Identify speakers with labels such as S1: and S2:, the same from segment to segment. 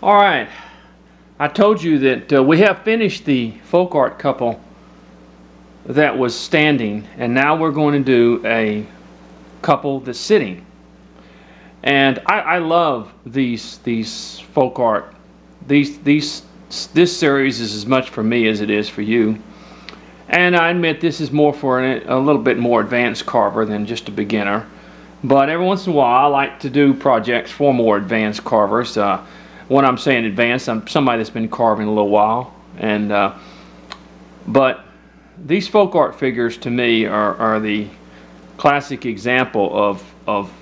S1: All right, I told you that we have finished the folk art couple that was standing, and now we're going to do a couple that's sitting. And I love these folk art. This series is as much for me as it is for you. And I admit this is more for a little bit more advanced carver than just a beginner. But every once in a while I like to do projects for more advanced carvers. When I'm saying advanced, I'm somebody that's been carving a little while. And but these folk art figures to me are the classic example of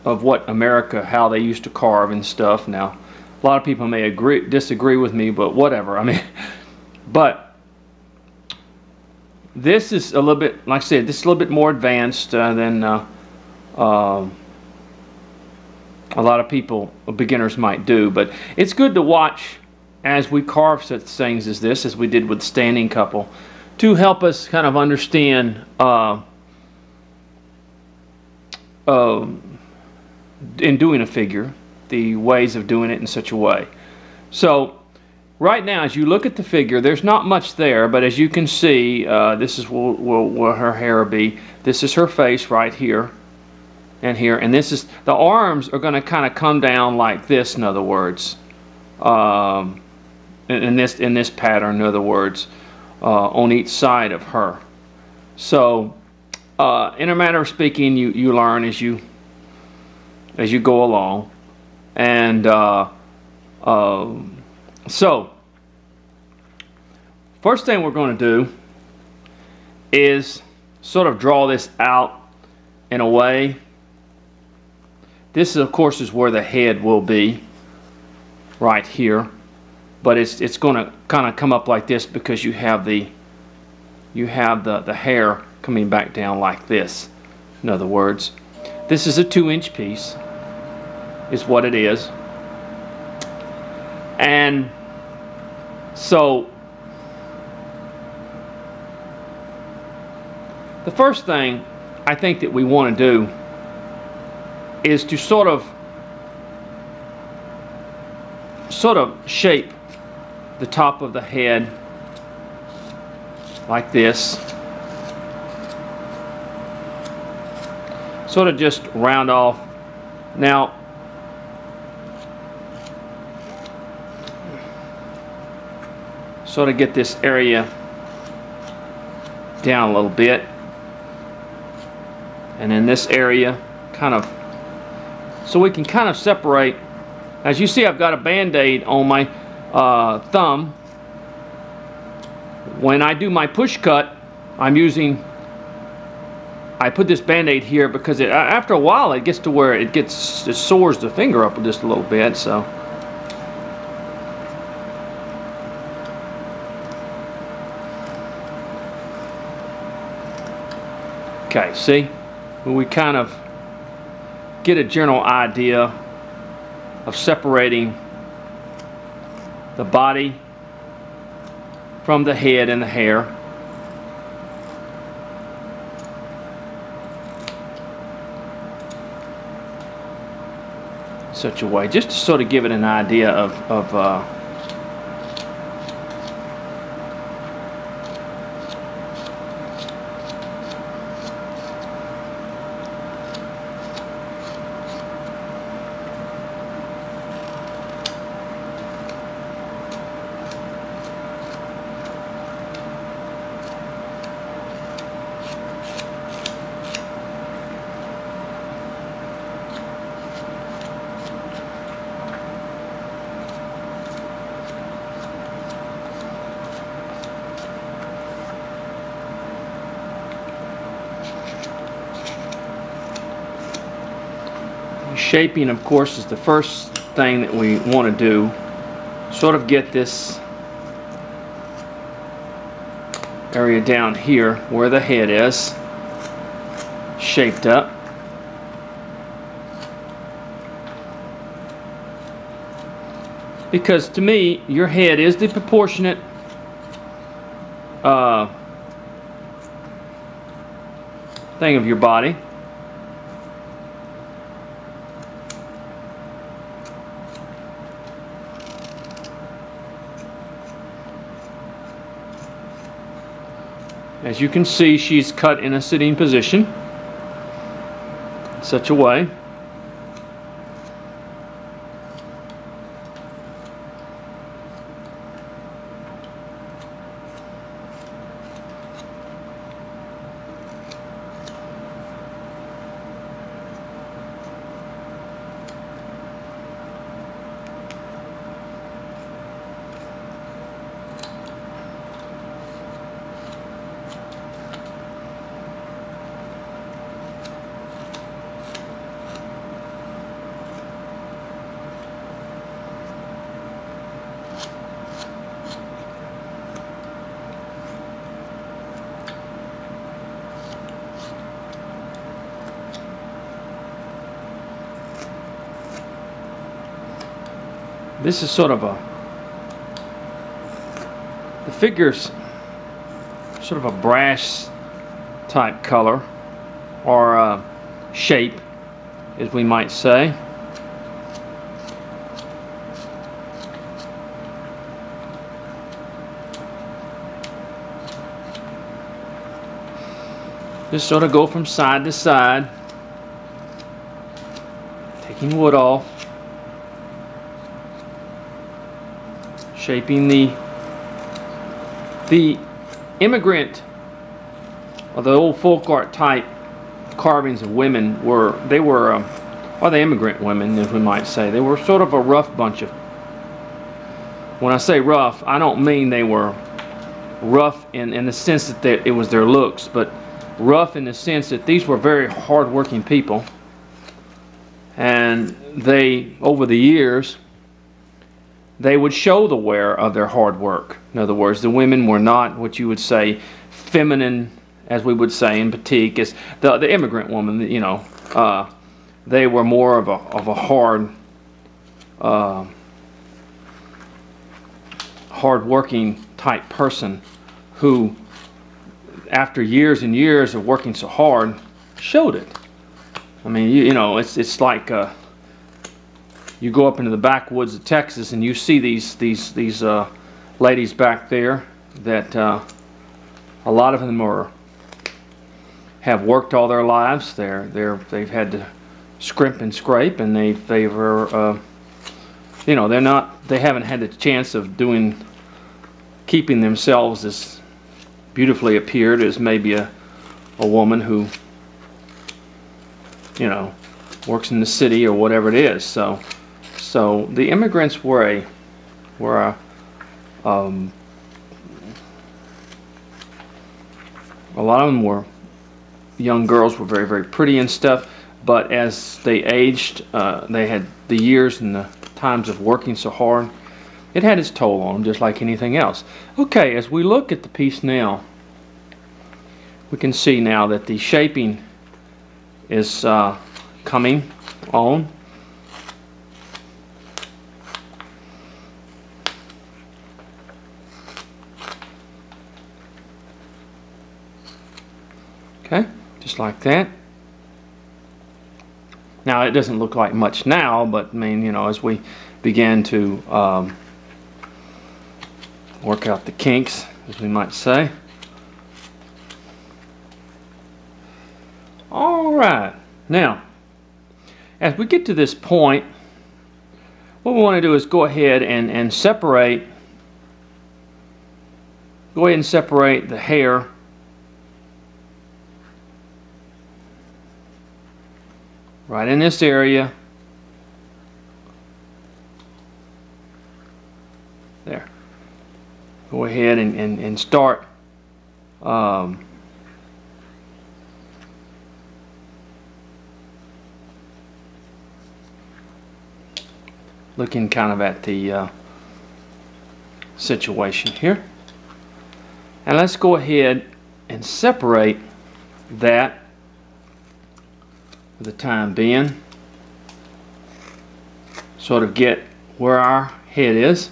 S1: what America, how they used to carve and stuff. Now, a lot of people may disagree with me, but whatever. I mean, but this is a little bit, like I said, this is a little bit more advanced than a lot of people, beginners, might do. But it's good to watch as we carve such things as this, as we did with Standing Couple, to help us kind of understand in doing a figure, the ways of doing it in such a way. So right now, as you look at the figure, there's not much there, but as you can see, this is where her hair will be. This is her face right here and here, and this is, the arms are going to kind of come down like this, in other words, in this pattern, in other words, on each side of her. So in a matter of speaking, you learn as you go along. And so first thing we're going to do is sort of draw this out in a way. This, of course, is where the head will be, right here. But it's going to kind of come up like this because you have the hair coming back down like this. In other words, this is a 2-inch piece, is what it is. And so the first thing I think that we want to do is to sort of shape the top of the head like this. Sort of just round off. Now, sort of get this area down a little bit, and in this area kind of, so we can kind of separate. As you see, I've got a band-aid on my thumb. When I do my push cut, I put this band-aid here because after a while it gets to where it sores the finger up just a little bit. So okay, see, we kind of get a general idea of separating the body from the head and the hair. Such a way, just to sort of give it an idea of shaping. Of course, is the first thing that we want to do. Sort of get this area down here where the head is shaped up. Because to me, your head is the proportionate thing of your body. As you can see, she's cut in a sitting position in such a way. This is sort of the figure's sort of a brass type color, or shape, as we might say. Just sort of go from side to side, taking wood off, shaping the immigrant, or the old folk art type carvings of women or the immigrant women, as we might say. They were sort of a rough bunch of. When I say rough, I don't mean they were rough in the sense that it was their looks, but rough in the sense that these were very hard-working people, and they, over the years, they would show the wear of their hard work. In other words, the women were not what you would say feminine, as we would say in Batik, as the immigrant woman. You know, they were more of a hard-working type person who, after years and years of working so hard, showed it. I mean, you know, it's like. You go up into the backwoods of Texas and you see these ladies back there that a lot of them have worked all their lives. They've had to scrimp and scrape, and they were you know, they haven't had the chance of keeping themselves as beautifully appeared as maybe a woman who, you know, works in the city or whatever it is. So the immigrants were a lot of them were young girls, were very, very pretty and stuff, but as they aged, they had the years and the times of working so hard, it had its toll on them, just like anything else. Okay, as we look at the piece now, we can see now that the shaping is coming on. Okay, just like that. Now it doesn't look like much now, but I mean, you know, as we begin to work out the kinks, as we might say. All right, now as we get to this point, what we want to do is go ahead and separate. Go ahead and separate the hair right in this area. There. Go ahead and start looking kind of at the situation here. And let's go ahead and separate that for the time being. Sort of get where our head is.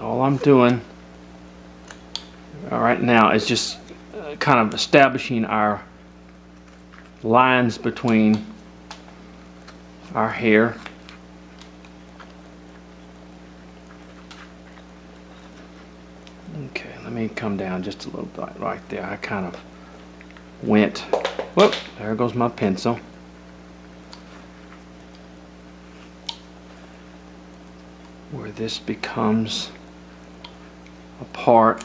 S1: All I'm doing right now is just kind of establishing our lines between our hair. Okay, let me come down just a little bit right there. I kind of went, whoop, there goes my pencil. Where this becomes a part.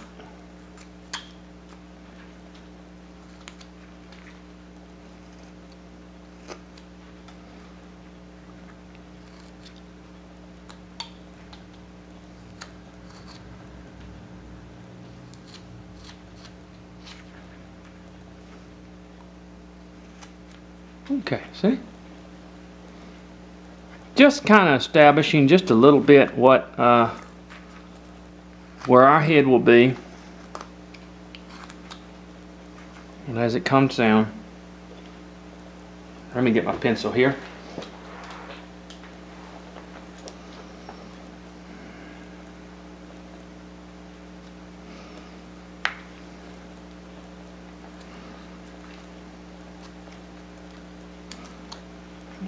S1: Okay, see? Just kind of establishing just a little bit what where our head will be. And as it comes down, let me get my pencil here.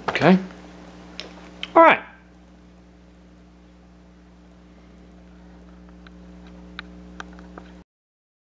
S1: Okay. All right.